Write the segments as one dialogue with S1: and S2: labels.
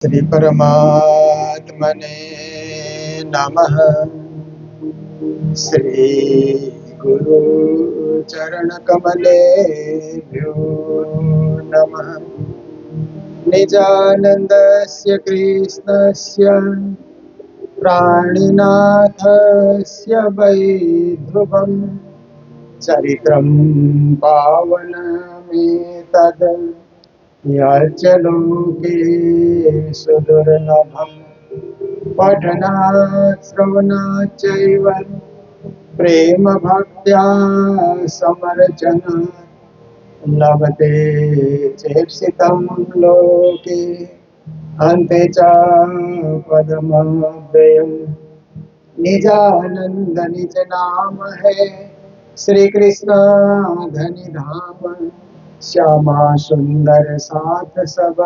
S1: श्री परमात्मने नमः। श्री गुरु चरण कमलेभ्यो नमः। निजानन्दस्य कृष्णस्य प्राणिनाथस्य वैध्रुवं चरित्रं पावनमेतद् यच्च लोके सुदुर्लभम्। पठनात् श्रवणात् चैव प्रेम भक्त्या समर्चनात् लभते चेप्सितं लोके अन्ते च पदमव्ययम्। निजानंद निज नाम है श्री कृष्ण धनि धाम। श्यामा सुंदर साथ सब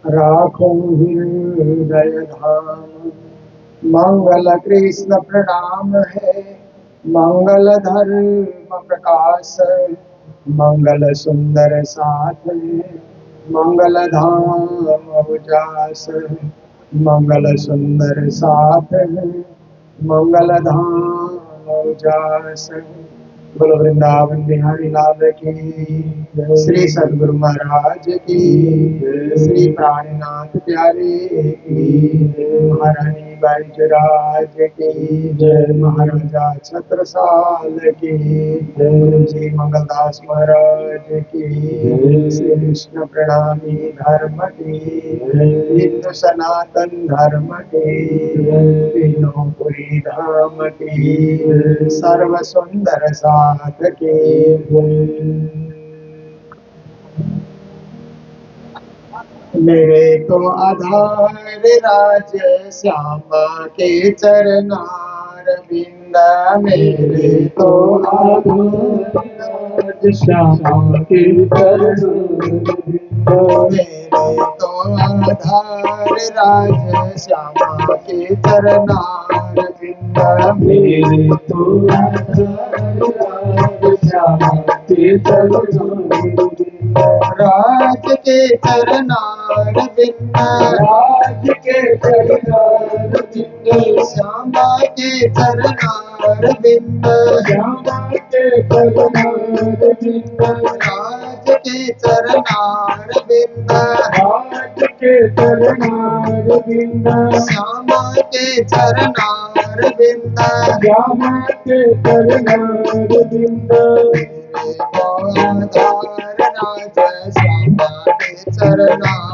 S1: राखो हृदय धाम। मंगल कृष्ण प्रणाम है मंगल धर्म प्रकाश। मंगल सुंदर साथ है मंगल धाम उजास। मंगल सुंदर साथ है मंगल धाम उजास। बोलो वृंदावन बिहारी लाल की जय। श्री सद्गुरु महाराज की जय। श्री प्राणनाथ प्यारे की जय। महारानी बाईजराज की जय। महाराजा छत्रसाल की जय। श्री मंगलदास महाराज की जय। श्री कृष्ण प्रणामी धर्म की जय। हिंदू सनातन धर्म की जय। तीनों पुरी धाम की जय। सर्व सुंदर साथ के मेरे तो आधार राज श्यामा के चरनार बिंदा। मेरे तो आधार राज श्यामा के चरनार बिंदा। मेरे तो आधार राज श्यामा के चरनार बिंदा। मेरे तो आधार राज श्यामा के चरनार बिंदा। राज के चरनार बिंदा। राज के चरनार बिंदा। श्यामा के चरनार बिंदा। श्यामा के चरनार बिंदा। राज के चरनार बिंदा। राज के चरनार बिंदा। श्यामा के चरनार बिंदा। श्यामा के चरनार बिंदा। आधार राज श्यामा के चरनार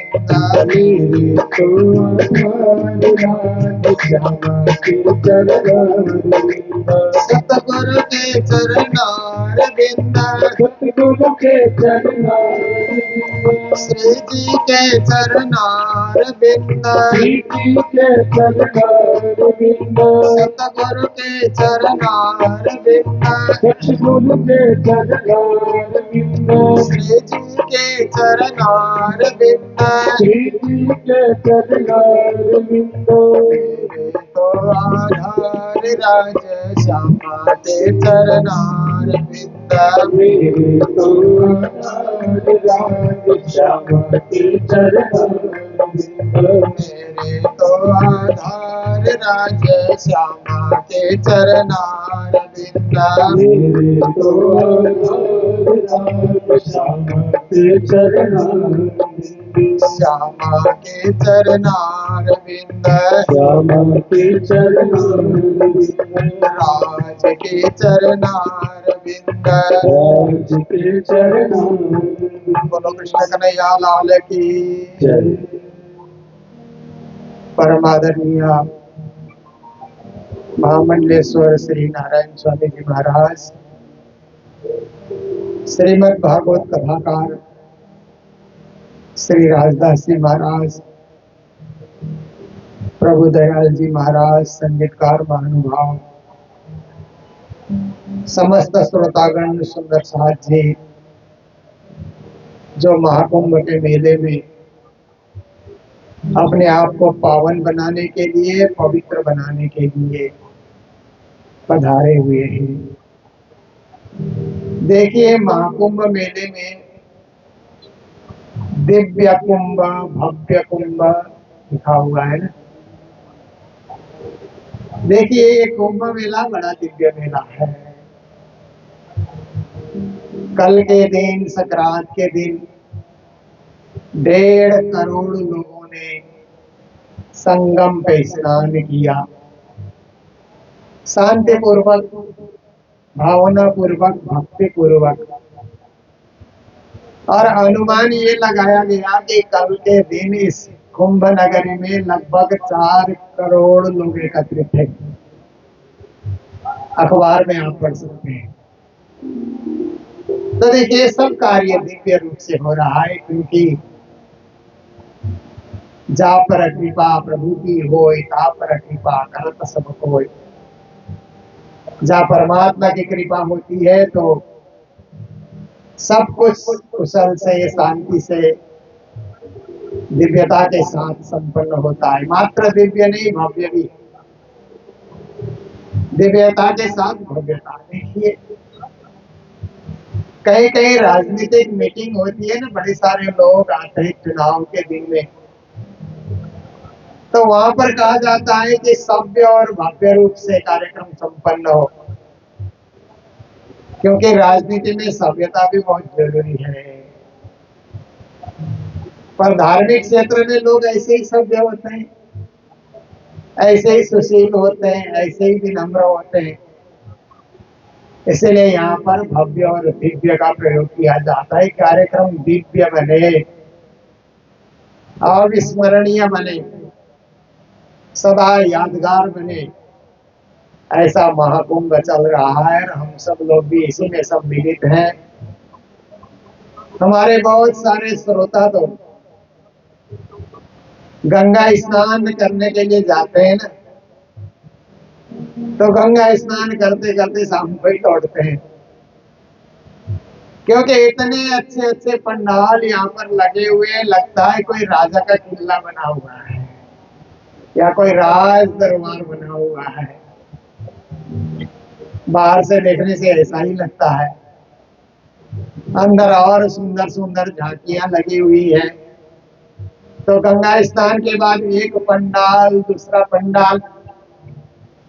S1: बिंदा। मेरे तो आधार राज श्यामा के चरनार बिंदा। सतगुरु के चरनार बिंदा। सतगुरु के चरनार बिंदा। श्री जी के चरनार बिंदा। श्री जी के चरनार बिंदा। सतगुरु के चरनार बिंदा। सतगुरु के चरनार बिंदा। श्री जी के चरनार बिंदा। श्री जी के चरनार बिंदा। मेरे तो आधार राज श्यामा के चरनार बिंदा। मेरे तो आधार राज श्यामा के चरनार बिंदा। मेरे तो आधार राज श्यामा के चरनार बिंदा। मेरे तो आधार राज श्यामा के चरनार बिंदा। श्यामा के चरनार बिंदा। श्यामा के चरनार बिंदा। राज के चरनार बिंदा। राज के चरनार बिंदा। बोलो कृष्ण कन्हैया लाल की जय। परमादरणीय महामंडलेश्वर श्री नारायण स्वामी जी महाराज, श्रीमद् भागवत कथाकार श्री राजदास जी महाराज, प्रभु दयाल जी महाराज, संगीतकार महानुभाव, समस्त श्रोतागण, सुंदर साथ जी, जो महाकुंभ के मेले में अपने आप को पावन बनाने के लिए, पवित्र बनाने के लिए पधारे हुए हैं। देखिए, महाकुंभ मेले में दिव्य कुंभ, भव्य कुंभ लिखा हुआ है ना। देखिए ये कुंभ मेला बड़ा दिव्य मेला है। कल के दिन, संक्रांत के दिन 1.5 करोड़ लोगों ने संगम पे स्नान किया, शांति पूर्वक, भावना पूर्वक, भक्ति पूर्वक। और अनुमान ये लगाया गया कि कल के दिन इस कुंभ नगरी में लगभग 4 करोड़ लोग एकत्रित थे। अखबार में आप पढ़ सकते हैं। तो देखिए सब कार्य दिव्य रूप से हो रहा है, क्योंकि जा पर कृपा प्रभु की होय, ता पर कृपा करत सब कोय। जहाँ परमात्मा की कृपा होती है तो सब कुछ कुशल से, शांति से, दिव्यता के साथ संपन्न होता है। मात्र दिव्य नहीं, भव्य भी। दिव्यता के साथ भव्यता। देखिए कहीं कहीं राजनीतिक मीटिंग होती है ना, बड़े सारे लोग आते हैं चुनाव के दिन में, तो वहां पर कहा जाता है कि सभ्य और भव्य रूप से कार्यक्रम संपन्न हो, क्योंकि राजनीति में सभ्यता भी बहुत जरूरी है। पर धार्मिक क्षेत्र में लोग ऐसे ही सभ्य होते हैं, ऐसे ही सुशील होते हैं, ऐसे ही विनम्र होते हैं। इसलिए यहाँ पर भव्य और दिव्य का प्रयोग किया जाता है। कार्यक्रम दिव्य बने, अविस्मरणीय बने, सदा यादगार बने, ऐसा महाकुंभ चल रहा है। हम सब लोग भी इसी में सम्मिलित हैं। हमारे बहुत सारे श्रोता तो गंगा स्नान करने के लिए जाते हैं ना, तो गंगा स्नान करते करते शाम को ही लौटते हैं, क्योंकि इतने अच्छे अच्छे पंडाल यहाँ पर लगे हुए हैं, लगता है कोई राजा का किला बना हुआ है या कोई राज दरबार बना हुआ है। बाहर से देखने से ऐसा ही लगता है। अंदर और सुंदर सुंदर झांकियां लगी हुई है। तो गंगा स्नान के बाद एक पंडाल, दूसरा पंडाल,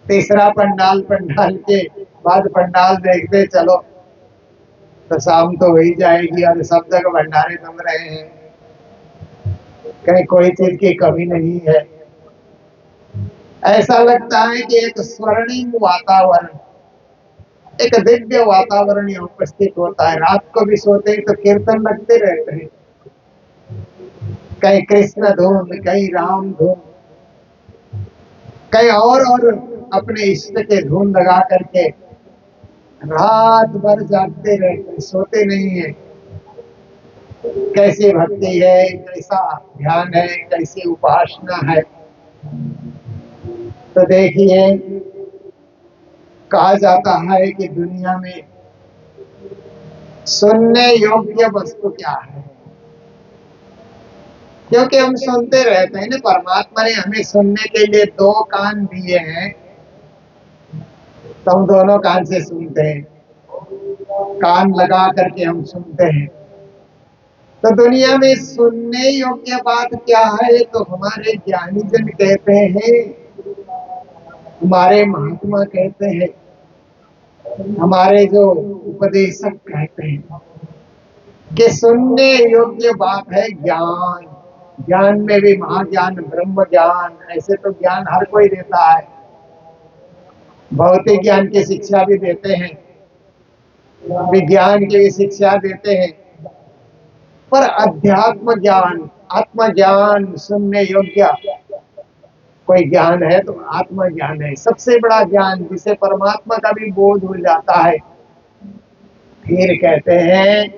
S1: तीसरा पंडाल, पंडाल के बाद पंडाल देखते चलो तो शाम तो हो ही जाएगी और सब जगह भंडारे जम रहे हैं, कहीं कोई चीज की कमी नहीं है। ऐसा लगता है कि एक स्वर्णिम वातावरण, एक दिव्य वातावरण यहाँ उपस्थित होता है। रात को भी सोते हैं तो कीर्तन लगते रहते हैं, कहीं कृष्ण धूम, कहीं राम धूम, कहीं और अपने इष्ट के धून लगा करके रात भर जागते रहते, सोते नहीं है। कैसी भक्ति है, कैसा ध्यान है, कैसी उपासना है। तो देखिए कहा जाता है कि दुनिया में सुनने योग्य वस्तु क्या है, क्योंकि हम सुनते रहते हैं ना। परमात्मा ने हमें सुनने के लिए 2 कान दिए हैं, तो हम दोनों कान से सुनते हैं, कान लगा करके हम सुनते हैं। तो दुनिया में सुनने योग्य बात क्या है, तो हमारे ज्ञानी जन कहते हैं, हमारे महात्मा कहते हैं, हमारे जो उपदेशक कहते हैं कि सुनने योग्य बात है ज्ञान। ज्ञान में भी महाज्ञान, ब्रह्म ज्ञान। ऐसे तो ज्ञान हर कोई देता है, भौतिक ज्ञान की शिक्षा भी देते हैं, विज्ञान की भी शिक्षा देते हैं, पर अध्यात्म ज्ञान, आत्मज्ञान सुनने योग्य कोई ज्ञान है तो आत्मज्ञान है। सबसे बड़ा ज्ञान जिसे परमात्मा का भी बोध हो जाता है। फिर कहते हैं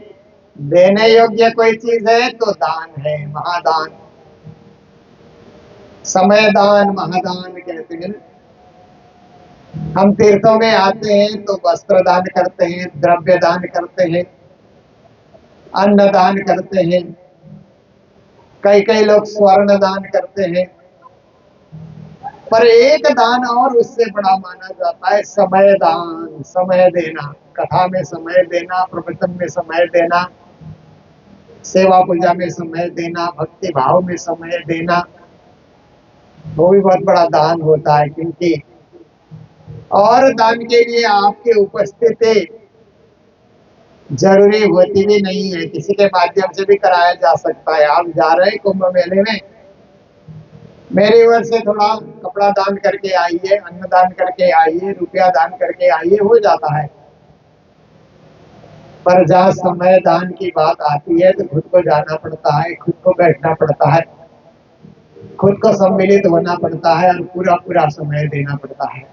S1: देने योग्य कोई चीज है तो दान है, महादान, समय दान, महादान कहते हैं। हम तीर्थों में आते हैं तो वस्त्र दान करते हैं, द्रव्य दान करते हैं, अन्न दान करते हैं, कई कई लोग स्वर्ण दान करते हैं। पर एक दान और उससे बड़ा माना जाता है समय दान, समय देना। कथा में समय देना, प्रवचन में समय देना, सेवा पूजा में समय देना, भक्ति भाव में समय देना, वो भी बहुत बड़ा दान होता है। क्योंकि और दान के लिए आपकी उपस्थिति जरूरी होती भी नहीं है, किसी के माध्यम से भी कराया जा सकता है। आप जा रहे हैं कुंभ मेले में, मेरी ओर से थोड़ा कपड़ा दान करके आइए, अन्न दान करके आइए, रुपया दान करके आइए, हो जाता है। पर जहाँ समय दान की बात आती है तो खुद को जाना पड़ता है, खुद को बैठना पड़ता है, खुद को सम्मिलित होना पड़ता है और पूरा पूरा समय देना पड़ता है।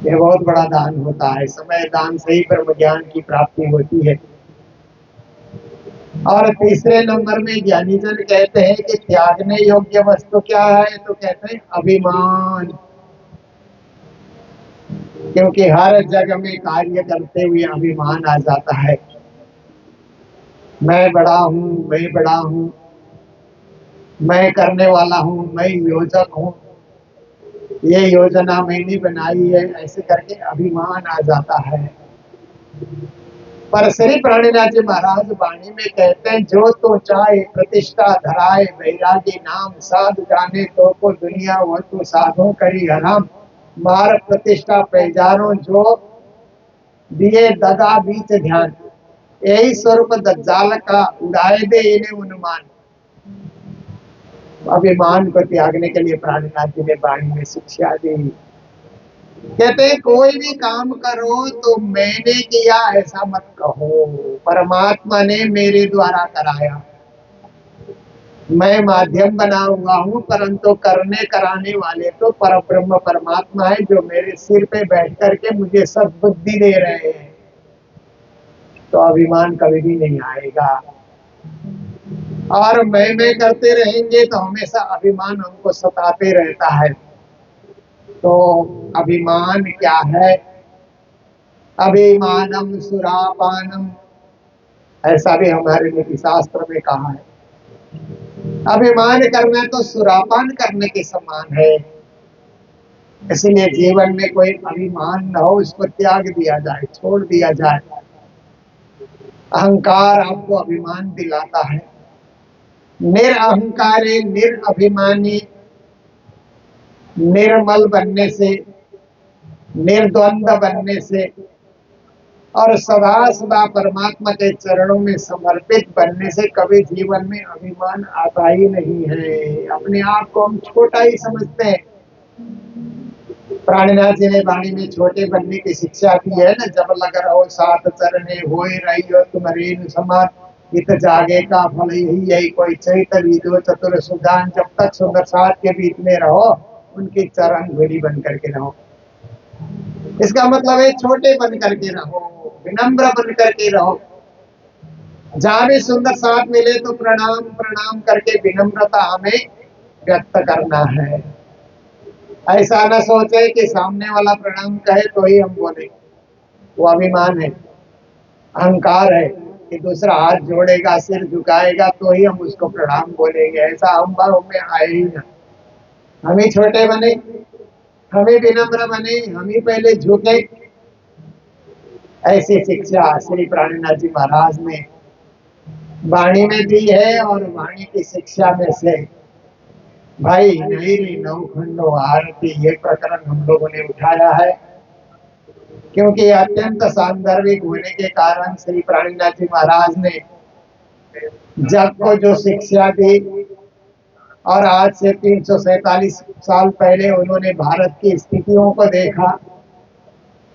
S1: यह बहुत बड़ा दान होता है। समय दान से ही ब्रह्म ज्ञान की प्राप्ति होती है। और तीसरे नंबर में ज्ञानी जन कहते हैं कि त्यागने योग्य वस्तु क्या है, तो कहते हैं अभिमान। क्योंकि हर जगह में कार्य करते हुए अभिमान आ जाता है। मैं बड़ा हूँ, मैं बड़ा हूँ, मैं करने वाला हूँ, मैं योजक हूँ, ये योजना मैंने बनाई है, ऐसे करके अभिमान आ जाता है। पर श्री प्राणनाथ जी महाराज वाणी में कहते हैं, जो तो चाहे प्रतिष्ठा धराए, बैरागी नाम साधु जाने तो को दुनिया वो तो साधु करी हराम। मार प्रतिष्ठा पैजारों जो दिए दगा बीच ध्यान, यही स्वरूप दज्जाल का उड़ाए दे इन्हें उन्मान। अभिमान को त्यागने के लिए प्राणनाथ जी ने वाणी में शिक्षा दी। कहते हैं कोई भी काम करो तो मैंने किया ऐसा मत कहो, परमात्मा ने मेरे द्वारा कराया, मैं माध्यम बना हुआ हूँ, परंतु करने कराने वाले तो परब्रह्म परमात्मा है, जो मेरे सिर पे बैठ करके मुझे सब बुद्धि दे रहे हैं। तो अभिमान कभी भी नहीं आएगा। और मैं करते रहेंगे तो हमेशा अभिमान हमको सताते रहता है। तो अभिमान क्या है? अभिमानम सुरापानम, ऐसा भी हमारे नीति शास्त्र में कहा है। अभिमान करना तो सुरापान करने के समान है। इसलिए जीवन में कोई अभिमान न हो, उसको त्याग दिया जाए, छोड़ दिया जाए। अहंकार आपको अभिमान दिलाता है। निरअहंकारी निरअभिमानी निर्मल बनने से, निर्द्वंद बनने से और सदा सदा परमात्मा के चरणों में समर्पित बनने से कभी जीवन में अभिमान आता ही नहीं है। अपने आप को हम छोटा ही समझते हैं। प्राणनाथ जी ने वाणी में छोटे बनने की शिक्षा दी है ना, जब लग रहो सात चरणे होए रही हो तुम्हारे समान, इत जागे का फल यही कोई चैत विदो चतुर सुजान। जब तक सुंदर साथ के बीच में रहो, उनकी चरण धूलि बन करके रहो। इसका मतलब है छोटे बन करके रहो, विनम्र बन करके रहो। जहां भी सुंदर साथ मिले तो प्रणाम प्रणाम करके विनम्रता हमें व्यक्त करना है। ऐसा न सोचे कि सामने वाला प्रणाम कहे तो ही हम बोले, वो अभिमान है, अहंकार है कि दूसरा हाथ जोड़ेगा, सिर झुकाएगा तो ही हम उसको प्रणाम बोलेंगे। ऐसा हम भाव में आए ही ना। हम ही छोटे बने, हम ही विनम्र बने, हम ही पहले झुके। ऐसी शिक्षा श्री प्राणनाथ जी महाराज ने वाणी में दी है। और वाणी की शिक्षा में से भाई नैरी नवखंडो आरती, ये प्रकरण हम लोगों ने उठाया है। क्योंकि अत्यंत सांदर्भिक होने के कारण श्री प्राणनाथ जी महाराज ने जग को जो शिक्षा दी, और आज से 347 साल पहले उन्होंने भारत की स्थितियों को देखा,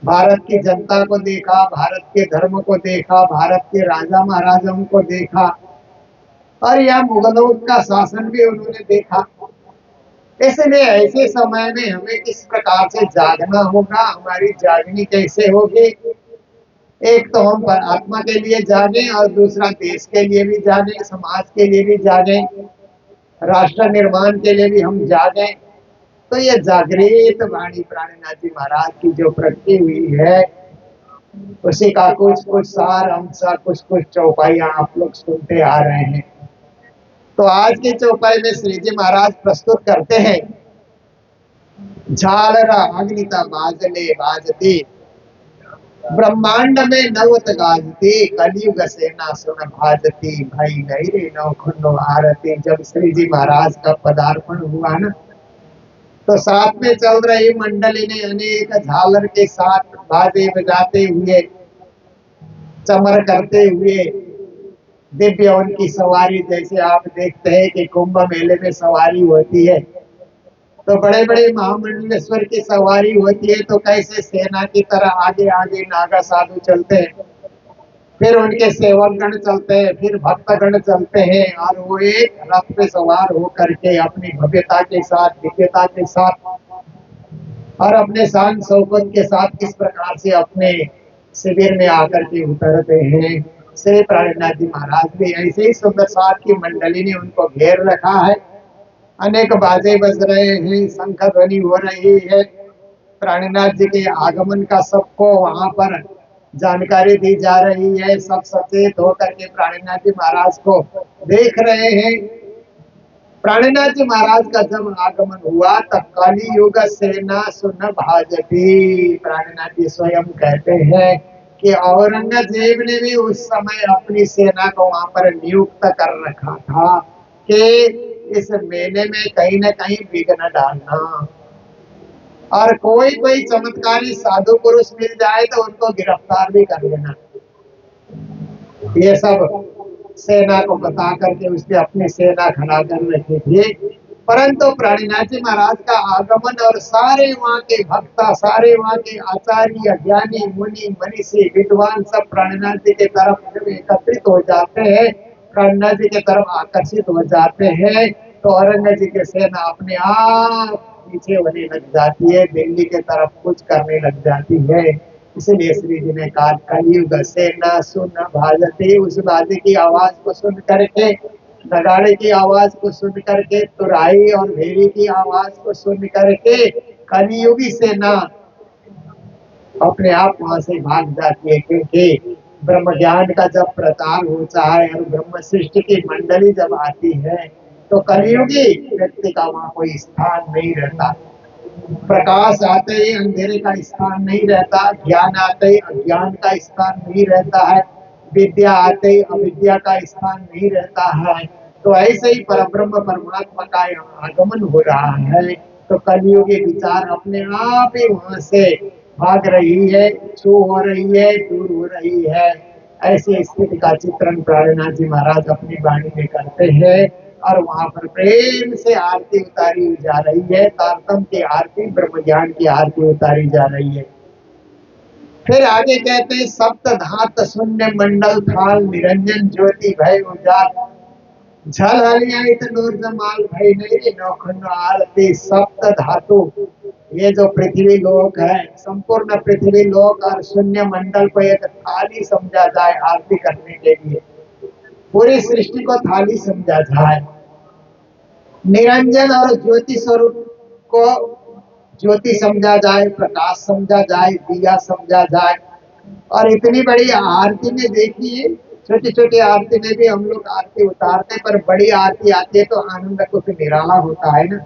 S1: भारत की जनता को देखा, भारत के धर्म को देखा, भारत के राजा महाराजाओं को देखा, और यह मुगलों का शासन भी उन्होंने देखा। इसलिए ऐसे समय में हमें किस प्रकार से जागना होगा, हमारी जागनी कैसे होगी? एक तो हम आत्मा के लिए जागे, और दूसरा देश के लिए भी जागे, समाज के लिए भी जागे, राष्ट्र निर्माण के लिए भी हम जागे। तो ये जागृत वाणी प्राणनाथ जी महाराज की जो प्रगति हुई है, उसी का कुछ कुछ सार अंश, कुछ कुछ चौपाइयां आप लोग सुनते आ रहे हैं। तो आज की चौपाई में श्री जी महाराज प्रस्तुत करते हैं, झालरा अग्निता बाजले बाजती, ब्रह्मांड में नवत गाजती, कलयुग सेना सुन भाजती, भाई गई रे नौखंडो आरती। जब श्री जी महाराज का पदार्पण हुआ ना, तो साथ में चल रही मंडली ने अनेक झालर के साथ बाजे बजाते हुए, चमर करते हुए, दिव्य उनकी सवारी, जैसे आप देखते हैं कि कुंभ मेले में सवारी होती है, तो बड़े बड़े महामंडलेश्वर की सवारी होती है, तो कैसे सेना की तरह आगे आगे नागा साधु चलते हैं, फिर उनके सेवक गण चलते हैं, फिर भक्त गण चलते हैं, और वो एक रथ पे सवार होकर के अपनी भव्यता के साथ, दिव्यता के साथ और अपने शान शौकत के साथ किस प्रकार से अपने शिविर में आकर के उतरते हैं। श्री प्राणनाथ जी महाराज भी ऐसे ही सुंदर साथ की मंडली ने उनको घेर रखा है। अनेक बाजे बज रहे हैं, शंख ध्वनि हो रही है, प्राणनाथ जी के आगमन का सबको वहां पर जानकारी दी जा रही है। सब सचेत होकर के प्राणनाथ जी महाराज को देख रहे हैं। प्राणनाथ जी महाराज का जब आगमन हुआ तब कलियुग सेना सुन भाजती। प्राणनाथ जी स्वयं कहते हैं कि औरंगजेब ने भी उस समय अपनी सेना को वहां पर नियुक्त कर रखा था कि इस मेले में कहीं न कहीं विघ्न डालना, और कोई कोई चमत्कारी साधु पुरुष मिल जाए तो उनको गिरफ्तार भी कर लेना। ये सब सेना को बता करके उसने अपनी सेना खड़ा कर रखी थी। परंतु प्राणीनाथ जी महाराज का आगमन और सारे वहां के भक्ता, सारे वहां के आचार्य, ज्ञानी, मुनि, मनीषी, विद्वान सब प्राणीनाथ जी के तरफ जब एकत्रित हो जाते हैं, प्राणीनाथ जी के तरफ आकर्षित हो जाते हैं, तो औरंगजेब जी की सेना अपने आप पीछे होने लग जाती है, दिल्ली के तरफ कुछ करने लग जाती है। इसलिए श्री जी ने कहा कलयुग सेना सुन भाजती। उस बाजे की आवाज को सुन करके, नगाड़े की आवाज को सुन करके, तुराई और भेरी की आवाज को सुन करके कलियुगी सेना अपने आप वहां से भाग जाती है। क्योंकि ब्रह्म ज्ञान का जब प्रचार होता है और ब्रह्म सृष्टि की मंडली जब आती है, तो कलियुगी व्यक्ति का वहां कोई स्थान नहीं रहता। प्रकाश आते ही अंधेरे का स्थान नहीं रहता, ज्ञान आते ही अज्ञान का स्थान नहीं रहता है, विद्या आते ही अविद्या का स्थान नहीं रहता है। तो ऐसे ही परब्रह्म परमात्मा का आगमन हो रहा है, तो कलियुगी विचार अपने आप ही वहां से भाग रही है, छू हो रही है, दूर हो रही है। ऐसी स्थिति का चित्रण प्राणनाथ जी महाराज अपनी वाणी में करते हैं, और वहां पर प्रेम से आरती उतारी जा रही है, तारतम की आरती, ब्रह्म ज्ञान की आरती उतारी जा रही है। फिर आगे कहते हैं सप्त धात शून्य मंडल थाल, निरंजन ज्योति भय उजाल, झल हरियाणित नूर जमाल भय नहीं नौखंड आरती। सप्त धातु, ये जो पृथ्वी लोक है, संपूर्ण पृथ्वी लोक और शून्य मंडल को एक थाली समझा जाए आरती करने के लिए, पूरी सृष्टि को थाली समझा जाए। निरंजन और ज्योति स्वरूप को ज्योति समझा जाए, प्रकाश समझा जाए, दिया समझा जाए। और इतनी बड़ी आरती में देखिए, छोटी छोटी आरती में भी हम लोग आरती उतारते हैं, पर बड़ी आरती आती है तो आनंद कुछ निराला होता है ना।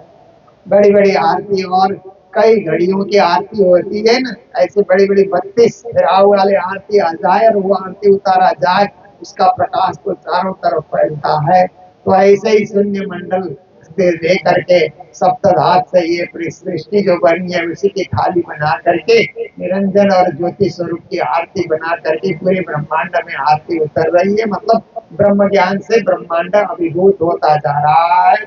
S1: बड़ी बड़ी आरती और कई घड़ियों की आरती होती है ना, ऐसे बड़ी बड़ी 32 राव वाले आरती आ जाए और वो आरती उतारा जाए, उसका प्रकाश तो चारों तरफ फैलता है। तो ऐसे ही शून्य मंडल से लेकर के सप्तधात से ये पूरी सृष्टि जो बनी है, उसी की थाली बना करके निरंजन और ज्योति स्वरूप की आरती बना करके पूरे ब्रह्मांड में आरती उतर रही है। मतलब ब्रह्म ज्ञान से ब्रह्मांड अभिभूत होता जा रहा है,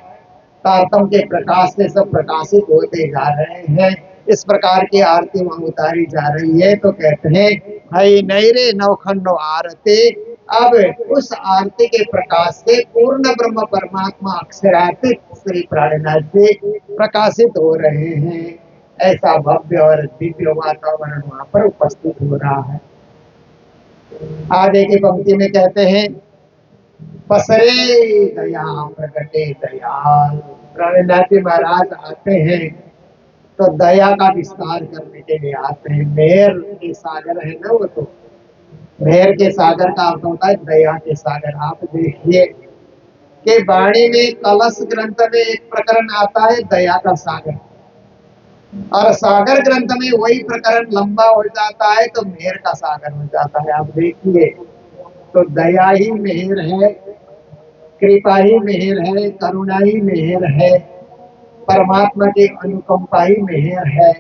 S1: तारतम के प्रकाश से सब प्रकाशित होते जा रहे हैं। इस प्रकार की आरती वहां उतारी जा रही है। तो कहते हैं भाई नहीं रे नौखंडो आरती। अब उस आरती के प्रकाश से पूर्ण ब्रह्म परमात्मा अक्षरातीत श्री प्राणनाथ जी प्रकाशित हो रहे हैं। ऐसा भव्य और दिव्य वातावरण वहां पर उपस्थित हो रहा है। आगे की पंक्ति में कहते हैं पसरे दया प्रगटे दयाल। प्राणनाथ जी महाराज आते हैं तो दया का विस्तार करने के लिए आते हैं। मेहर के सागर है ना वो, तो मेहर के सागर का अर्थ होता है दया के सागर। आप देखिए कि वाणी में कलश ग्रंथ में एक प्रकरण आता है दया का सागर। और सागर ग्रंथ में वही प्रकरण लंबा हो जाता है तो मेहर का सागर हो जाता है। आप देखिए, तो दया ही मेहर है, कृपा ही मेहर है, करुणा ही मेहर है, परमात्मा की अनुकंपा ही मेहर है।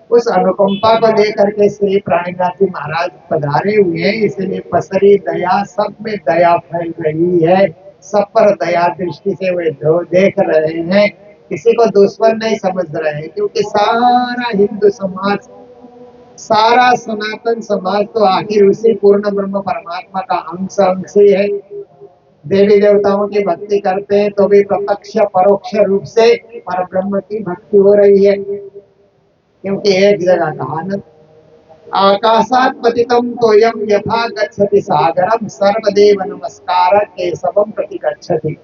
S1: उस अनुकंपा को लेकर के श्री प्राणनाथ जी महाराज पधारे हुए हैं, इसलिए पसरी दया, सब में दया फैल रही है, सब पर दया दृष्टि से वे देख रहे हैं, किसी को दुश्मन नहीं समझ रहे हैं, क्योंकि सारा हिंदू समाज, सारा सनातन समाज तो आखिर उसी पूर्ण ब्रह्म परमात्मा का अंश अंश ही है। देवी देवताओं की भक्ति करते हैं तो भी प्रत्यक्ष परोक्ष रूप से पर ब्रह्म की भक्ति हो रही है, क्योंकि एक जगह कहा न, आकाशात पतितम तोयम यथा गच्छति सागरम सर्वदेव नमस्कार केशवम प्रति गच्छति।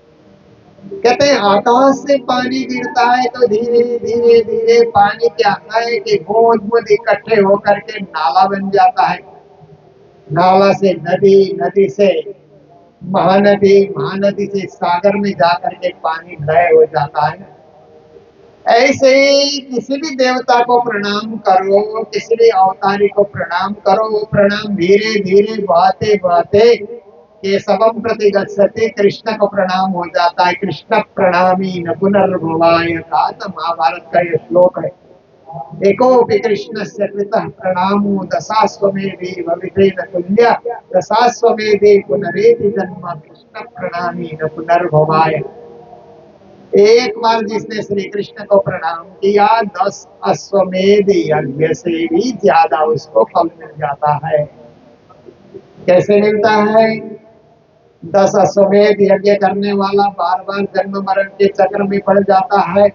S1: कहते हैं आकाश से पानी गिरता है तो धीरे धीरे धीरे पानी क्या है कि बूंद बूंद इकट्ठे होकर के नाला बन जाता है, नाला से नदी, नदी से महानदी, महानदी से सागर में जाकर के पानी लय हो जाता है। ऐसे ही किसी भी देवता को प्रणाम करो, किसी भी अवतारी को प्रणाम करो, वो प्रणाम धीरे धीरे बहते बहते केशवम प्रति गच्छति, कृष्ण को प्रणाम हो जाता है। कृष्ण प्रणामी न पुनर्भवाय का तो महाभारत का ये श्लोक है। एकोपि कृष्णस्य कृतः प्रणामो दशाश्वमेधे भवितेन तुल्य, दशाश्वमेधे पुनरेति जन्म कृष्ण प्रणामी न पुनर्भवाय। एक बार जिसने श्री कृष्ण को प्रणाम किया 10 अश्वमेध यज्ञ से भी ज्यादा उसको फल मिल जाता है। कैसे मिलता है? 10 अश्वमेध यज्ञ करने वाला बार बार जन्म मरण के चक्र में पड़ जाता है।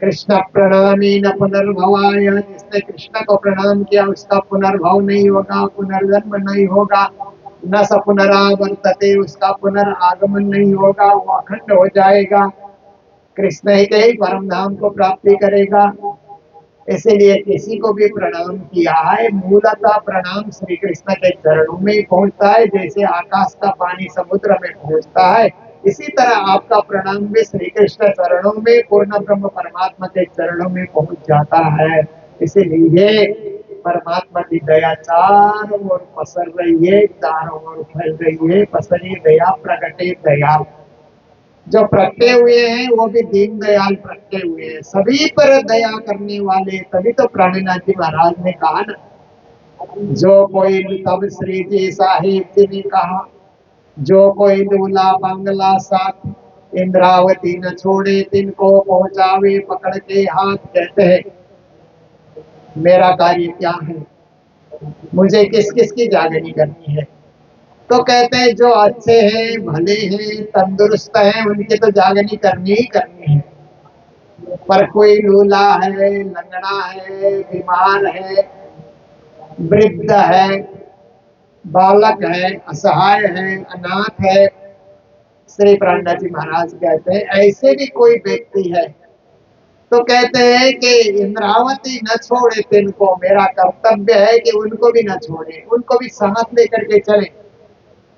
S1: कृष्ण प्रणामी न पुनर्भवाय, जिसने कृष्ण को प्रणाम किया उसका पुनर्भव नहीं होगा, पुनर्जन्म नहीं होगा, न स पुनरावर्तते, उसका पुनरागमन नहीं होगा, वो अखंड हो जाएगा, कृष्ण ही के ही परम धाम को प्राप्ति करेगा। इसीलिए किसी को भी प्रणाम किया है, मूलतः प्रणाम श्री कृष्ण के चरणों में पहुंचता है। जैसे आकाश का पानी समुद्र में पहुंचता है, इसी तरह आपका प्रणाम भी श्री कृष्ण चरणों में, पूर्ण ब्रह्म परमात्मा के चरणों में पहुंच जाता है। इसीलिए परमात्मा की दया चारों ओर पसर रही है, चारों ओर फैल रही है। पसरी दया प्रगटे दया, जो प्रगटे हुए हैं वो भी दीन दयाल प्रगटे हुए हैं, सभी पर दया करने वाले। तभी तो प्राणनाथ जी महाराज ने कहा ना, जो कोई तब श्री जी साहिब जी ने कहा, जो कोई दूल्हा बंगला साथ इंद्रावती न छोड़े तिनको पहुंचावे पकड़ के हाथ। कहते हैं मेरा कार्य क्या है, मुझे किस किस की जागनी करनी है? तो कहते हैं जो अच्छे हैं, भले हैं, तंदुरुस्त हैं, उनकी तो जागनी करनी ही करनी है। पर कोई लूला है, लंगड़ा है, बीमार है, वृद्ध है, बालक है, असहाय है, अनाथ है, श्री प्राणनाथ जी महाराज कहते हैं ऐसे भी कोई व्यक्ति है तो कहते हैं कि इंद्रावती न छोड़े तिनको, मेरा कर्तव्य है कि उनको भी न छोड़े, उनको भी साथ लेकर के चले,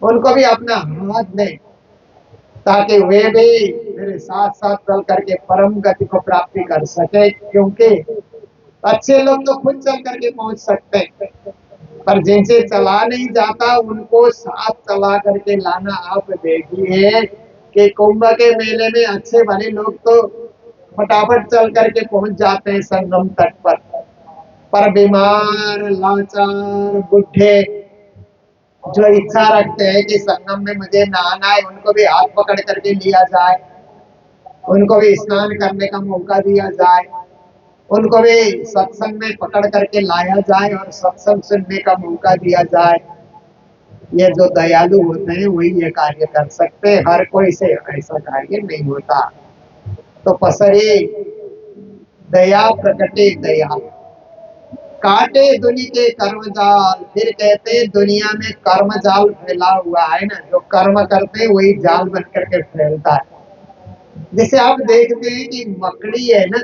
S1: उनको भी अपना हाथ दें, ताकि वे भी मेरे साथ साथ चल करके परम गति को प्राप्ति कर सके। क्योंकि अच्छे लोग तो खुद चल करके पहुंच सकते हैं, पर जिनसे चला नहीं जाता उनको साथ चला करके लाना। आप देखिए कि कुंभ के मेले में अच्छे भले लोग तो फटाफट चल करके पहुंच जाते हैं संगम तट पर बीमार, लाचार, बुढ़े जो इच्छा रखते हैं कि संगम में मुझे नहाना है, उनको भी हाथ पकड़ करके लिया जाए, उनको भी स्नान करने का मौका दिया जाए, उनको भी सत्संग में पकड़ करके लाया जाए और सत्संग सुनने का मौका दिया जाए। ये जो दयालु होते हैं वही ये कार्य कर सकते हैं, हर कोई से ऐसा कार्य नहीं होता। तो पसरे दया प्रकटे दया, काटे दुनि के कर्म जाल। फिर कहते दुनिया में कर्म जाल फैला हुआ है ना, जो कर्म करते हैं वही जाल बन करके फैलता है। जैसे आप देखते हैं कि मकड़ी है ना,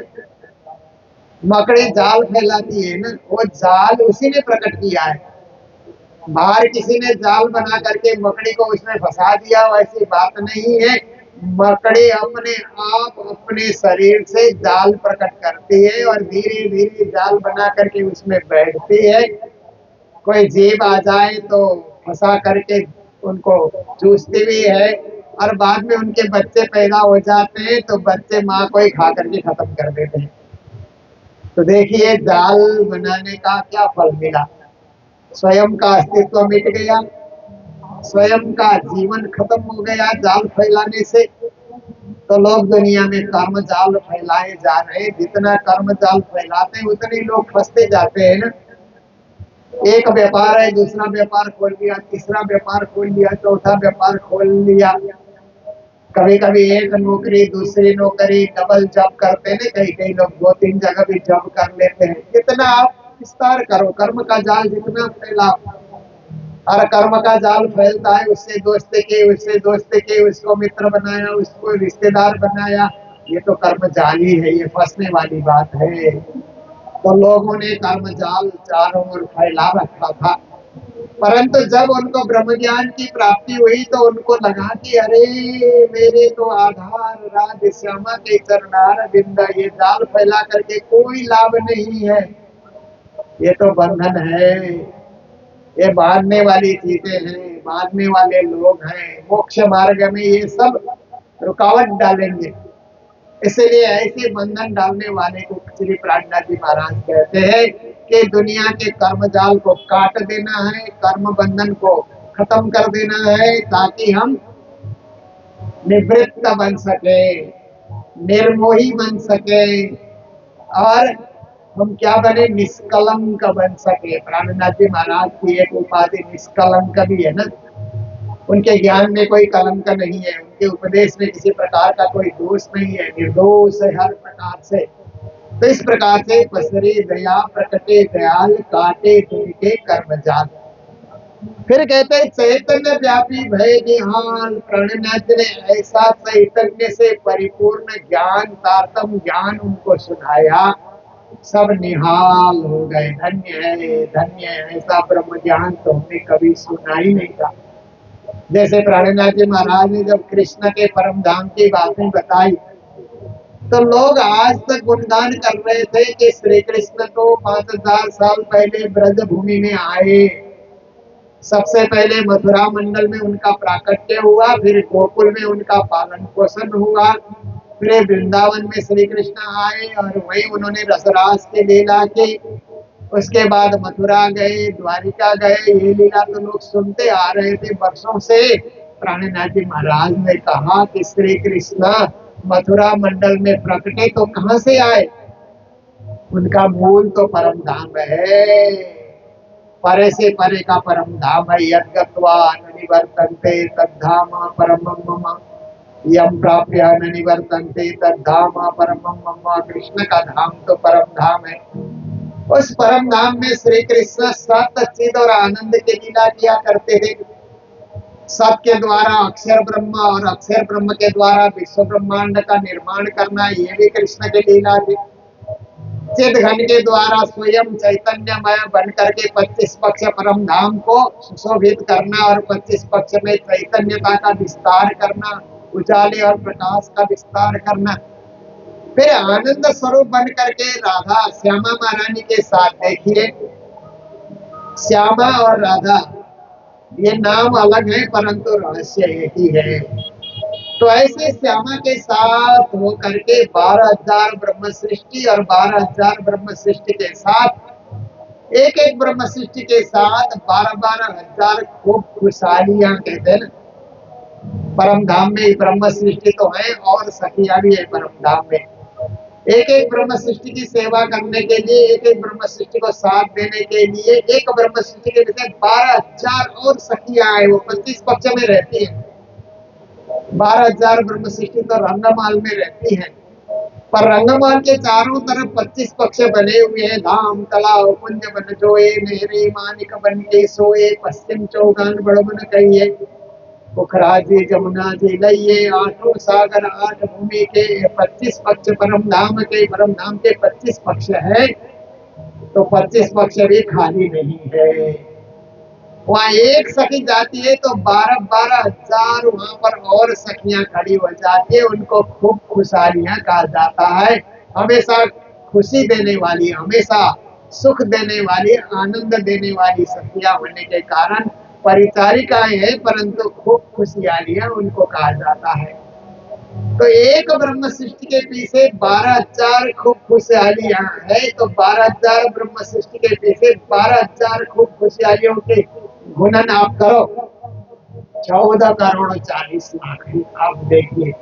S1: मकड़ी जाल फैलाती है ना, वो जाल उसी ने प्रकट किया है। बाहर किसी ने जाल बना करके मकड़ी को उसमें फंसा दिया, वैसी बात नहीं है। मकड़ी अपने आप अपने शरीर से जाल प्रकट करती है और धीरे धीरे जाल बना करके उसमें बैठती है। कोई जीव आ जाए तो फंसा करके उनको चूसती भी है, और बाद में उनके बच्चे पैदा हो जाते हैं तो बच्चे माँ को ही खा करके खत्म कर देते हैं। तो देखिए जाल बनाने का क्या फल मिला, स्वयं का अस्तित्व मिट गया, स्वयं का जीवन खत्म हो गया जाल फैलाने से। तो लोग दुनिया में कर्म जाल फैलाए जा रहे हैं, जितना कर्म जाल फैलाते हैं उतने लोग फंसते जाते हैं ना। एक व्यापार है, दूसरा व्यापार खोल लिया, तीसरा व्यापार खोल लिया, चौथा व्यापार खोल लिया। कभी कभी एक नौकरी दूसरी नौकरी डबल जॉब करते हैं, कई कई लोग दो तीन जगह भी जॉब कर लेते हैं। जितना आप विस्तार करो, कर्म का जाल जितना फैलाओ, और कर्म का जाल फैलता है, उससे दोस्ती की, उससे दोस्ती की, उसको मित्र बनाया, उसको रिश्तेदार बनाया, ये तो कर्म जाल ही है, ये फंसने वाली बात है। तो लोगों ने कर्म जाल चारों ओर फैला रखा था, परंतु जब उनको ब्रह्म ज्ञान की प्राप्ति हुई तो उनको लगा कि अरे मेरे तो आधार राज श्यामा के चरणार बिंद, ये जाल फैला करके कोई लाभ नहीं है, ये तो बंधन है, ये बांधने वाली चीजें हैं, बांधने वाले लोग हैं, मोक्ष मार्ग में ये सब रुकावट डालेंगे। इसलिए ऐसे बंधन डालने वाले को श्री प्राणनाथ जी महाराज कहते हैं कि दुनिया के कर्म जाल को काट देना है, कर्म बंधन को खत्म कर देना है, ताकि हम निवृत्त बन सके, निर्मोही बन सके, और हम क्या बने, निष्कलंक बन सके। प्राणनाथ जी महाराज की एक उपाधि निष्कलंक भी है ना, उनके ज्ञान में कोई कलंक नहीं है, उनके उपदेश में किसी प्रकार का कोई दोष नहीं है, निर्दोष है हर प्रकार से। तो इस प्रकार से पसरे दया प्रकटे दयाल, काटे तुमके कर्म जाल। फिर कहते हैं चैतन्य व्यापी भय निहाल, प्रणनाथ ने ऐसा चैतन्य से परिपूर्ण ज्ञान, तारतम ज्ञान उनको सुनाया, सब निहाल हो गए। धन्य है, धन्य है, ऐसा ब्रह्म ज्ञान तो हमने कभी सुना ही नहीं था। जैसे प्राणनाथ जी महाराज ने जब कृष्ण के परम धाम की बातें बताई तो लोग आज तक गुणगान कर रहे थे कि श्री कृष्ण तो 5000 साल पहले ब्रज भूमि में आए, सबसे पहले मथुरा मंडल में उनका प्राकट्य हुआ, फिर गोकुल में उनका पालन पोषण हुआ, फिर वृंदावन में श्री कृष्ण आए और वहीं उन्होंने रसरास की लीला की, उसके बाद मथुरा गए, द्वारिका गए, ये लीला तो लोग सुनते आ रहे थे वर्षों से। प्राणनाथ जी महाराज ने कहा कि श्री कृष्ण मथुरा मंडल में प्रकटे तो कहां से आए, उनका मूल तो परम धाम है, परे से परे का परम धाम है। यद्गत्वा न निवर्तन्ते तद्धाम परमं मम, यम प्राप्य न निवर्तन्ते तद्धाम परमं मम। कृष्ण का धाम तो परम धाम है। उस परम धाम में श्री कृष्ण सत्य चिद और आनंद की लीला किया करते थे। सत के द्वारा अक्षर ब्रह्म और अक्षर ब्रह्म के द्वारा विश्व ब्रह्मांड का निर्माण करना, ये भी कृष्ण की लीला थी। चिद घन के द्वारा स्वयं चैतन्यमय बन करके 25 पक्ष परम धाम को सुशोभित करना और 25 पक्ष में चैतन्यता का विस्तार करना, उजाले और प्रकाश का विस्तार करना। फिर आनंद स्वरूप बन करके राधा श्यामा महारानी के साथ, देखिए श्यामा और राधा ये नाम अलग है परंतु रहस्य एक ही है। तो ऐसे श्यामा के साथ होकर के 12,000 ब्रह्म सृष्टि और 12,000 ब्रह्म सृष्टि के साथ एक एक ब्रह्म सृष्टि के साथ 12,000 खूब खुशहालियां कहते हैं। परम धाम में ब्रह्म सृष्टि तो है और सखिया भी है परम धाम में। एक एक ब्रह्म सृष्टि की सेवा करने के लिए, एक एक ब्रह्म सृष्टि को साथ देने के लिए, एक ब्रह्म सृष्टि के भीतर 12,000 और सखियां है, वो 25 पक्ष में रहती है। 12,000 ब्रह्म सृष्टि तो रंगमाल में रहती है, पर रंगमाल के चारों तरफ 25 पक्ष बने हुए हैं। धाम तालाब कुंज बन जोए, नहरे मानिक बन के सोए, पश्चिम चौगान बड़बन कहिए, पोखरा जी जमुना जी लइये, आठों सागर आठ भूमि के 25 पक्ष परम धाम के, परम धाम के 25 पक्ष है। तो 25 पक्ष भी खाली नहीं है। वहाँ एक सखी जाती है तो 12,000 वहां पर और सखियां खड़ी हो जाती है। उनको खूब खुशहालियां कहा जाता है। हमेशा खुशी देने वाली, हमेशा सुख देने वाली, आनंद देने वाली सखियां होने के कारण परिचारिकाएं हैं, परंतु खूब खुशहालियां उनको कहा जाता है। तो एक ब्रह्म सृष्टि के पीछे 12,000 खूब खुशहालियां है। तो 12,000 ब्रह्म सृष्टि के पीछे 12,000 खूब खुशहालियों के गुणन आप करो, 14,40,00,000 है। आप देखिए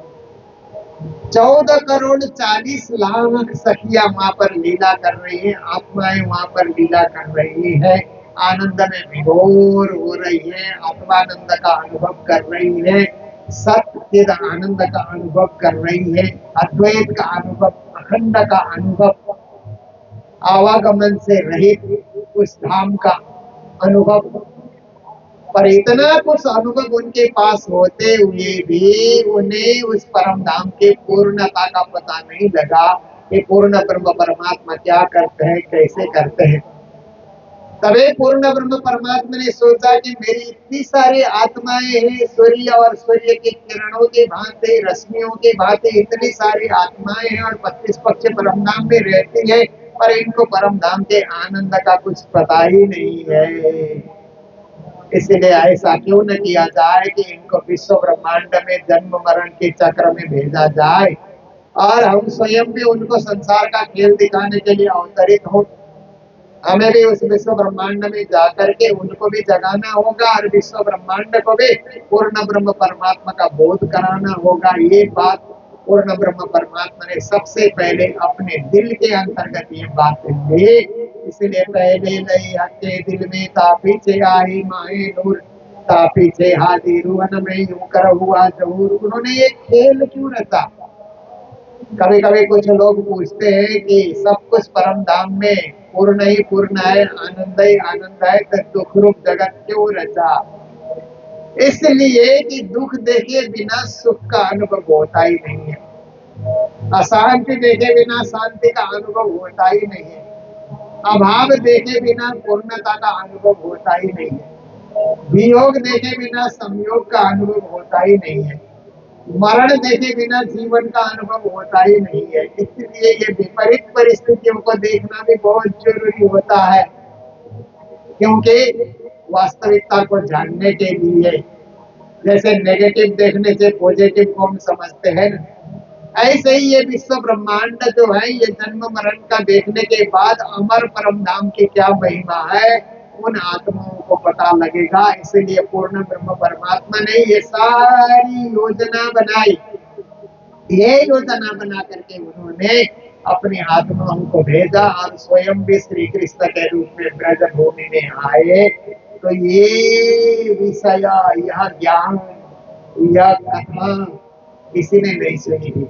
S1: 14,40,00,000 सखियां वहां पर लीला कर रही है, आत्माएं वहां पर लीला कर रही है, आनंद में विभोर हो रही है, आत्मानंद का अनुभव कर रही है, सत्य आनंद का अनुभव कर रही है, अद्वैत का अनुभव, अखंड का अनुभव, आवागमन से रहित उस धाम का अनुभव। पर इतना कुछ अनुभव उनके पास होते हुए भी उन्हें उस परम धाम के पूर्णता का पता नहीं लगा कि पूर्ण ब्रह्म परमात्मा क्या करते हैं, कैसे करते हैं। तभी पूर्ण ब्रह्म परमात्मा ने सोचा कि मेरी इतनी सारी आत्माएं हैं, सूर्य और सूर्य की किरणों की भांति, रश्मियों की भांति इतनी सारी आत्माएं हैं और 32 पक्ष परम धाम में रहती है, पर इनको परम धाम के आनंद का कुछ पता ही नहीं है। इसलिए ऐसा क्यों न किया जाए कि इनको विश्व ब्रह्मांड में जन्म मरण के चक्र में भेजा जाए और हम स्वयं भी उनको संसार का खेल दिखाने के लिए अवतरित हो। हमें भी उस विश्व ब्रह्मांड में जाकर के उनको भी जगाना होगा और विश्व ब्रह्मांड को भी पूर्ण ब्रह्म परमात्मा का बोध कराना होगा। ये बात पूर्ण ब्रह्म परमात्मा ने सबसे पहले अपने दिल के अंतर्गत ये बात ली। इसलिए पहले लई हके दिल में तापी आई माए नूर, तापी छे हादी रुवन में यूं कर हुआ जहूर। उन्होंने ये खेल क्यों रचा? कभी कभी कुछ लोग पूछते हैं कि सब कुछ परम धाम में पूर्ण ही पूर्ण है, आनंद ही आनंद है, तो दुख रूप जगत क्यों रचा? इसलिए कि दुख देखे बिना सुख का अनुभव होता ही नहीं है, अशांति देखे बिना शांति का अनुभव होता ही नहीं है, अभाव देखे बिना पूर्णता का अनुभव होता ही नहीं है, वियोग देखे बिना संयोग का अनुभव होता ही नहीं है, मरण देखे बिना जीवन का अनुभव होता ही नहीं है। इसलिए ये विपरीत परिस्थितियों को देखना भी बहुत जरूरी होता है, क्योंकि वास्तविकता को जानने के लिए जैसे नेगेटिव देखने से पॉजिटिव को हम समझते हैं ना, ऐसे ही ये विश्व ब्रह्मांड जो है ये जन्म मरण का देखने के बाद अमर परम धाम की क्या महिमा है उन आत्माओं को पता लगेगा। इसलिए पूर्ण ब्रह्म परमात्मा ने ये सारी योजना बनाई। ये योजना बना करके उन्होंने अपनी आत्माओं को भेजा और स्वयं भी श्री कृष्ण के रूप में ब्रज भूमि में आए। तो ये विषय, यह ज्ञान, यह कथा किसी ने नहीं सुनी थी।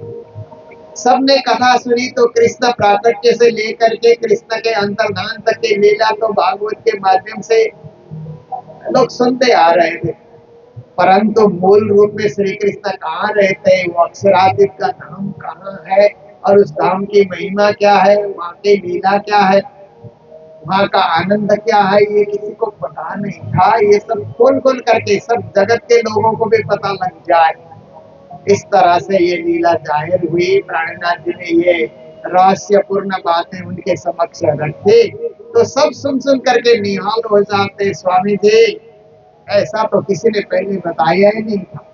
S1: सबने कथा सुनी तो कृष्ण प्राकट्य से लेकर के कृष्ण के अंतर्धान तक की लीला तो भागवत के माध्यम से लोग सुनते आ रहे थे, परंतु मूल रूप में श्री कृष्ण कहाँ रहते हैं, वो अक्षरातीत का धाम कहाँ है और उस धाम की महिमा क्या है, वहाँ की लीला क्या है, वहाँ का आनंद क्या है, ये किसी को पता नहीं था। ये सब खोल खोल करके सब जगत के लोगों को भी पता लग जाए, इस तरह से ये लीला जाहिर हुई। प्राणनाथ जी ने ये रहस्यपूर्ण बातें उनके समक्ष रखी तो सब सुन सुन करके निहाल हो जाते, स्वामी जी ऐसा तो किसी ने पहले बताया ही नहीं था।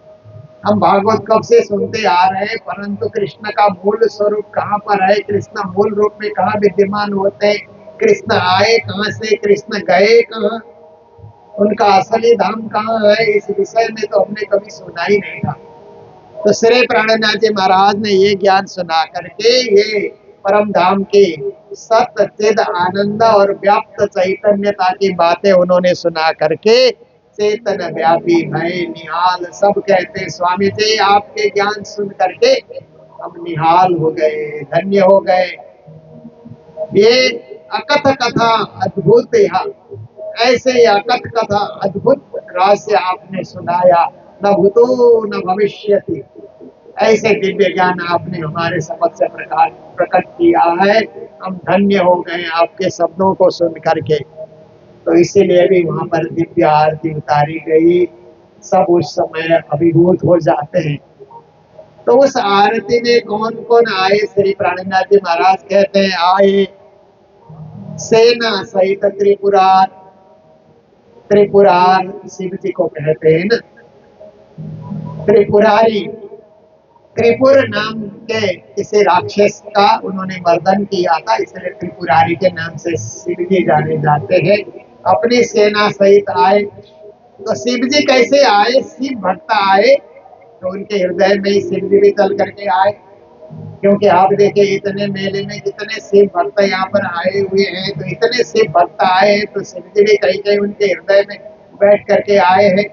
S1: हम भागवत कब से सुनते आ रहे हैं, परंतु कृष्ण का मूल स्वरूप कहाँ पर है, कृष्ण मूल रूप में कहाँ विद्यमान होते हैं, कृष्ण आए कहाँ से, कृष्ण गए कहाँ, उनका असली धाम कहाँ है, इस विषय में तो हमने कभी सुना ही नहीं था। तो श्री प्राणनाथ जी महाराज ने ये ज्ञान सुना करके ये परम धाम की सत्य चिद आनंद और व्याप्त चैतन्यता की बातें उन्होंने सुना करके चेतन व्यापी भय निहाल सब कहते स्वामी जी आपके ज्ञान सुन करके हम निहाल हो गए, धन्य हो गए। ये अकथ कथा अद्भुत है, ऐसे अकथ कथा अद्भुत रहस्य आपने सुनाया, न भूतो न भविष्यति, ऐसे दिव्य ज्ञान आपने हमारे समक्ष प्रकट किया है। हम धन्य हो गए आपके शब्दों को सुन करके। तो इसीलिए भी वहां पर दिव्य आरती उतारी गई। सब उस समय अभिभूत हो जाते हैं। तो उस आरती में कौन कौन आए? श्री प्राणनाथ जी महाराज कहते हैं आए सेना सहित त्रिपुरार। त्रिपुरार शिव जी को कहते हैं ना, त्रिपुरारी। त्रिपुर नाम के किसी राक्षस का उन्होंने मर्दन किया था, इसलिए त्रिपुरारी के नाम से शिव जी जाने जाते हैं। अपनी सेना सहित आए। तो शिव जी कैसे आए? शिव भक्त आए तो उनके हृदय में ही शिव जी भी चल करके आए। क्योंकि आप देखिए इतने मेले में कितने शिव भक्त यहाँ पर आए हुए हैं, तो इतने शिव भक्त आए हैं तो शिव जी भी कहीं कहीं उनके हृदय में बैठ करके आए हैं।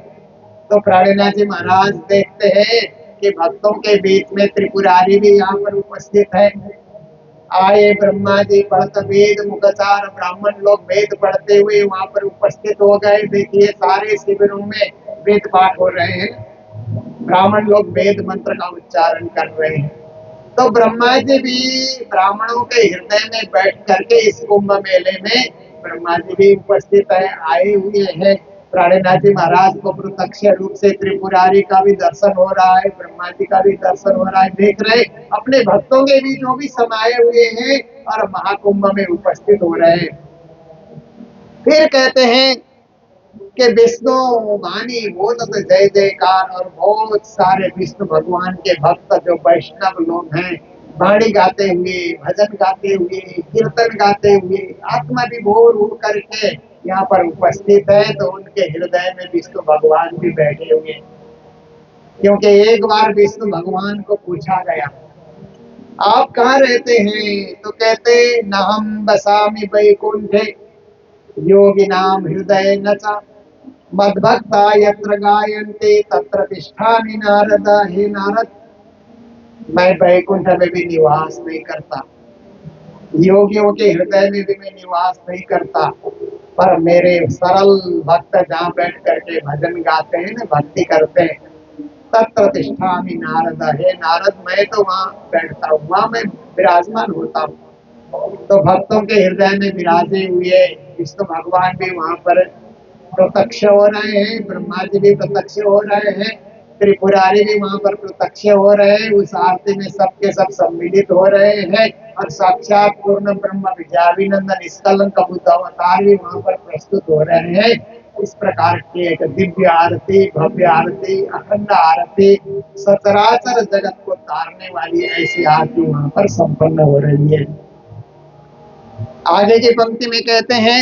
S1: तो प्राणनाथ जी महाराज देखते हैं कि भक्तों के बीच में त्रिपुरारी भी यहाँ पर उपस्थित है। आए ब्रह्मा जी पढ़त वेद मुखचार, ब्राह्मण लोग वेद पढ़ते हुए वहां पर उपस्थित हो गए। देखिए सारे शिविरों में वेद पाठ हो रहे हैं, ब्राह्मण लोग वेद मंत्र का उच्चारण कर रहे हैं। तो ब्रह्मा जी भी ब्राह्मणों के हृदय में बैठ करके इस कुंभ मेले में ब्रह्मा जी भी उपस्थित है, आए हुए हैं। प्राणनाथ जी महाराज को प्रत्यक्ष रूप से त्रिपुरारी का भी दर्शन हो रहा है, ब्रह्मा जी का भी दर्शन हो रहा है। देख रहे अपने भक्तों के बीच जो भी समाये हुए हैं और महाकुंभ में उपस्थित हो रहे हैं। फिर कहते हैं कि विष्णु वाणी बोलत जय जयकार, और बहुत सारे विष्णु भगवान के भक्त जो वैष्णव लोग हैं वाणी गाते हुए, भजन गाते हुए, कीर्तन गाते हुए, आत्मा विभोर हो करके यहाँ पर उपस्थित है। तो उनके हृदय में विष्णु भगवान भी बैठे हुए हैं। क्योंकि एक बार विष्णु भगवान को पूछा गया आप कहाँ रहते हैं? तो कहते न हम बसामि वैकुंठे योगी नाम हृदय नचा, मद्भक्ता यत्र गायन्ते तत्र तिष्ठामि नारद। हे नारद, मैं वैकुंठ में भी निवास नहीं करता, योगियों के हृदय में भी मैं निवास नहीं करता, पर मेरे सरल भक्त जहाँ बैठ करके भजन गाते हैं ना, भक्ति करते हैं, तत्र तिष्ठामि नारद। हे नारद, मैं तो वहाँ बैठता हूँ, वहाँ मैं विराजमान होता हूँ। तो भक्तों के हृदय में विराजे हुए विष्णु भगवान भी वहां पर प्रत्यक्ष हो रहे हैं, ब्रह्मा जी भी प्रत्यक्ष हो रहे हैं, त्रिपुरारी भी वहां पर प्रत्यक्ष हो रहे हैं। उस आरती में सबके सब सम्मिलित हो रहे हैं और साक्षात पूर्ण ब्रह्म विद्याभिनंदन निष्कलंक बुद्ध अवतार भी वहां पर प्रस्तुत हो रहे हैं। इस प्रकार की एक दिव्य आरती, भव्य आरती, अखंड आरती, सचराचर जगत को तारने वाली ऐसी आरती वहां पर संपन्न हो रही है। आगे की पंक्ति में कहते हैं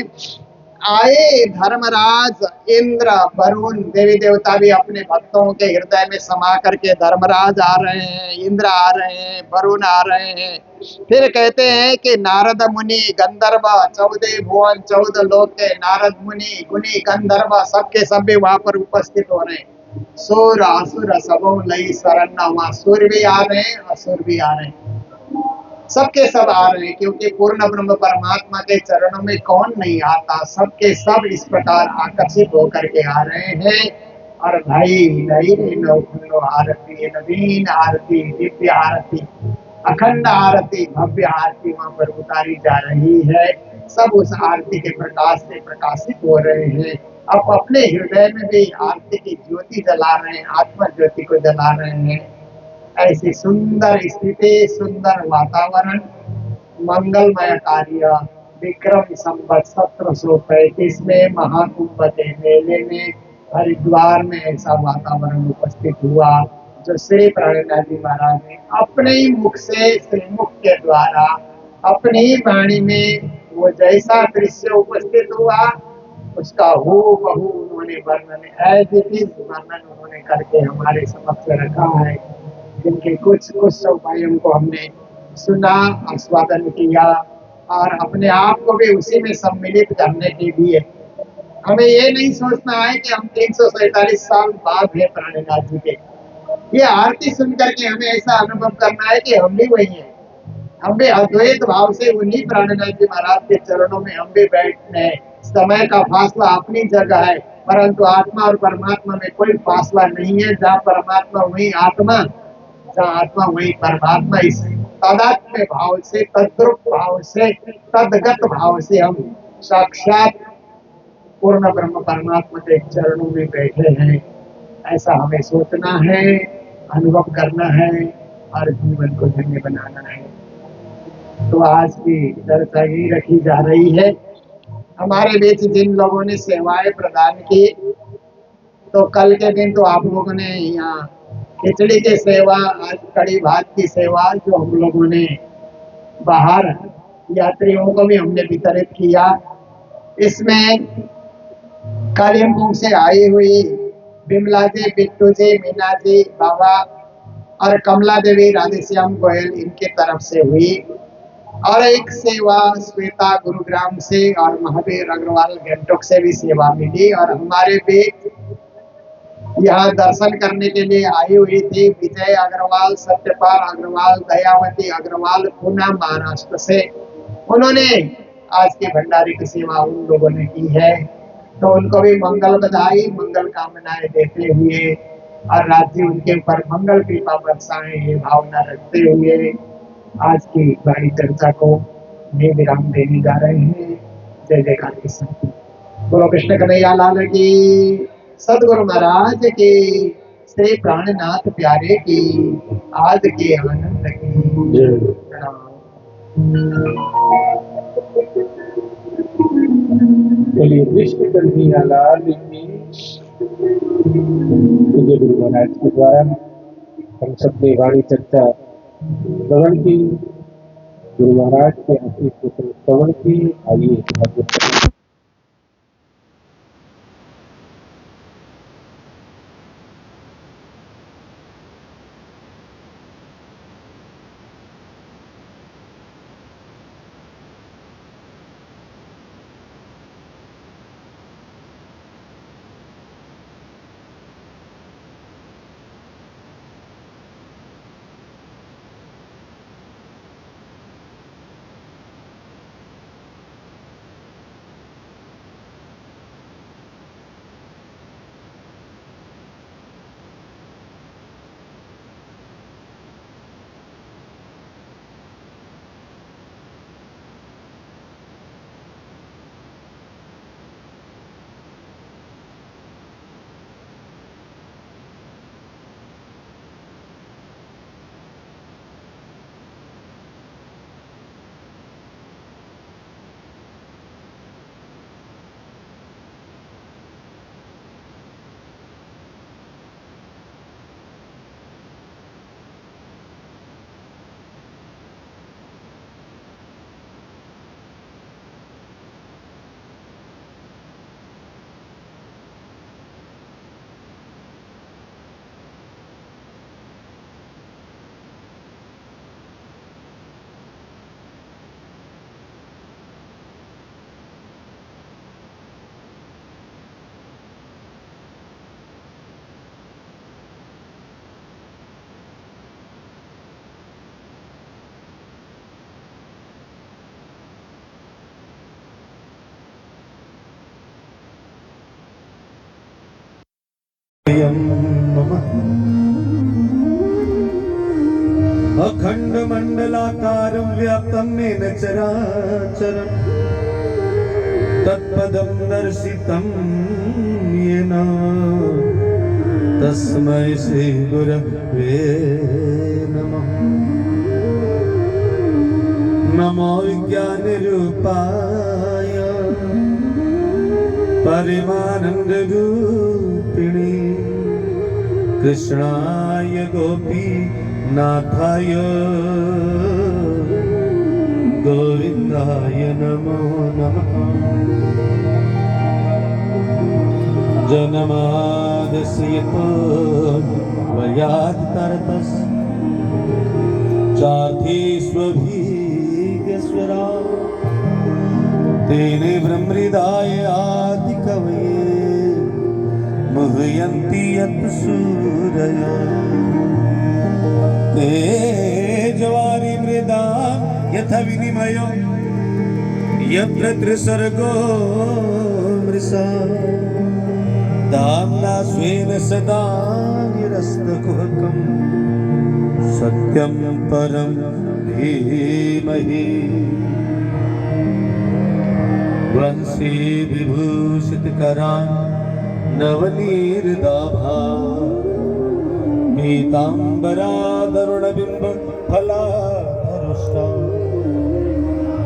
S1: आए धर्मराज इंद्र वरुण, देवी देवता भी अपने भक्तों के हृदय में समा करके धर्मराज आ रहे हैं, इंद्र आ रहे हैं, वरुण आ रहे हैं। फिर कहते हैं कि नारद मुनि गंधर्व, 14 भुवन 14 लोक के नारद मुनि गुनी गंधर्व सबके सब भी वहां पर उपस्थित हो रहे हैं। सुर असुर सबों लई शरण, वहां सूर्य भी आ रहे हैं, असुर भी आ रहे हैं, सबके सब आ रहे हैं। क्योंकि पूर्ण ब्रह्म परमात्मा के चरणों में कौन नहीं आता, सबके सब इस प्रकार आकर्षित होकर के आ रहे हैं। और भाई नई आरती, नवीन आरती, दिव्य आरती, अखंड आरती, भव्य आरती वहां पर उतारी जा रही है। सब उस आरती के प्रकाश से प्रकाशित हो रहे हैं। अब अपने हृदय में भी आरती की ज्योति जला रहे हैं, आत्मा ज्योति को जला रहे हैं। ऐसी सुंदर स्थिति, सुंदर वातावरण, मंगलमय कार्य, विक्रम संवत 1735 में महाकुंभ के मेले में हरिद्वार में ऐसा वातावरण उपस्थित हुआ जो श्री प्राणनाथ जी महाराज ने अपने ही मुख से, श्रीमुख के द्वारा, अपनी ही वाणी में वो जैसा दृश्य उपस्थित हुआ उसका हूबहू उन्होंने वर्णन, एज इट इज वर्णन उन्होंने करके हमारे समक्ष रखा है। जिनके कुछ कुछ उपायों को हमने सुना, आस्वादन किया और अपने आप को भी उसी में सम्मिलित करने के लिए हमें ये नहीं सोचना है कि हम 347 साल बाद है प्राणनाथ जी के। ये आरती सुन करके हमें ऐसा अनुभव करना है कि हम भी वही हैं, हम भी अद्वैत भाव से उन्हीं प्राणनाथ जी महाराज के चरणों में हम भी बैठते हैं। समय का फासला अपनी जगह है, परंतु आत्मा और परमात्मा में कोई फासला नहीं है। जहाँ परमात्मा वही आत्मा, जहाँ आत्मा वही परमात्मा। इस तदात्म्य भाव से, तद्रुप भाव से, तदगत भाव से हम साक्षात पूर्ण ब्रह्म परमात्मा के चरणों में बैठे हैं, ऐसा हमें सोचना है, अनुभव करना है और जीवन को धन्य बनाना है। तो आज की चर्चा ही रखी जा रही है। हमारे बीच जिन लोगों ने सेवाएं प्रदान की, तो कल के दिन तो आप लोगों ने यहाँ खिचड़ी की सेवा, आज कड़ी भात की सेवा जो हम लोगों ने बाहर यात्रियों को भी हमने वितरित किया। इसमें कालिम्पोंग से आई हुई बिमला जी, बिट्टू जी, मीना जी, बाबा और कमला देवी, राधेश्याम गोयल इनके तरफ से हुई, और एक सेवा श्वेता गुरुग्राम से और महावीर अग्रवाल गैंगटॉक से भी सेवा मिली। और हमारे बीच यहाँ दर्शन करने के लिए आई हुई थी विजय अग्रवाल, सत्यपाल अग्रवाल, दयावती अग्रवाल, पूना महाराष्ट्र से। उन्होंने आज की भंडारे की सेवा उन लोगों ने की है, तो उनको भी मंगल बधाई, मंगल कामनाएं देते हुए और राज्य उनके ऊपर मंगल कृपा बरसाएं, ये भावना रखते हुए आज की बड़ी चर्चा को मैं विराम देने जा रहे हैं। जय जयकार कृष्ण। गुरु कृष्ण कन्हैया लाल की, सदगुरु महाराज की, श्री प्राणनाथ प्यारे की, आज के आनंद की प्रणाम।
S2: बोलिए कृष्ण कन्हैया लाल की। गुरु महाराज के द्वारा हम सब ने वाणी चर्चा श्रवण की, गुरु महाराज के आशीष पुत्र श्रवण की। आइए
S3: अखंड मंडलाकारं व्याप्तं येन चराचरं तत्पदं दर्शितं येन तस्मै श्री गुरवे नमः। नमो विज्ञानरूपाय परमानन्दरूपिणे कृष्णाय गोपीनाथाय गोविन्दाय नमो नमः। जन्माद्यस्य वयादितरतस् चार्थेष्वभिज्ञस्वरा तेने ब्रह्महृदाय आदिकवये मुह्यन्ति यत् सूरया तेजवारि मृदां यथा विनिमयो यत्र त्रिसर्गो मृषा दाम्ना स्वेन सदा निरस्तकुहकं सत्यं परं धीमहि। वंशी विभूषित करान नवनीरदाभा पीताम्बरादरुणबिम्ब फलाधरुष्टा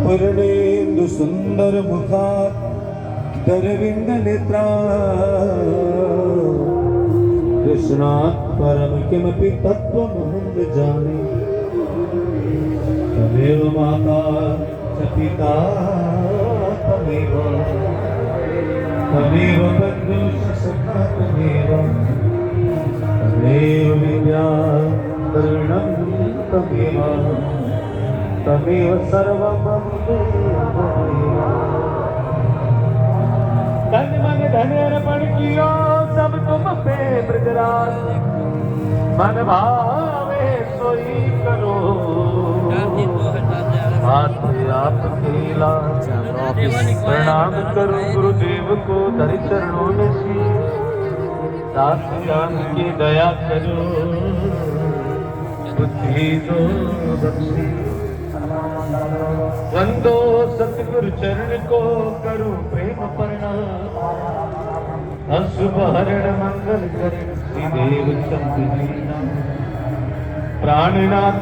S3: पूर्णेन्दु सुंदर मुखात् दरविंद नेत्रा कृष्णात् परम किमपि तत्त्वमहं न जाने तमेव माता च पिता तमेव बन्धुश्च सखा तमेव विद्या करुणं तमेव सर्वं मम तन मन धन अर्पण कियो सब तुम पे ब्रजराज मन भावे सोई करो हाथ आपके लाज प्रणाम करो गुरुदेव को धर चरणों में दास जान की दया करो बुद्धि दो बख्शी वंदो सतगुरु चरण को करूं प्रेम प्रणाम अशुभ हरण मंगल करें श्री देव चंद्र प्राणनाथ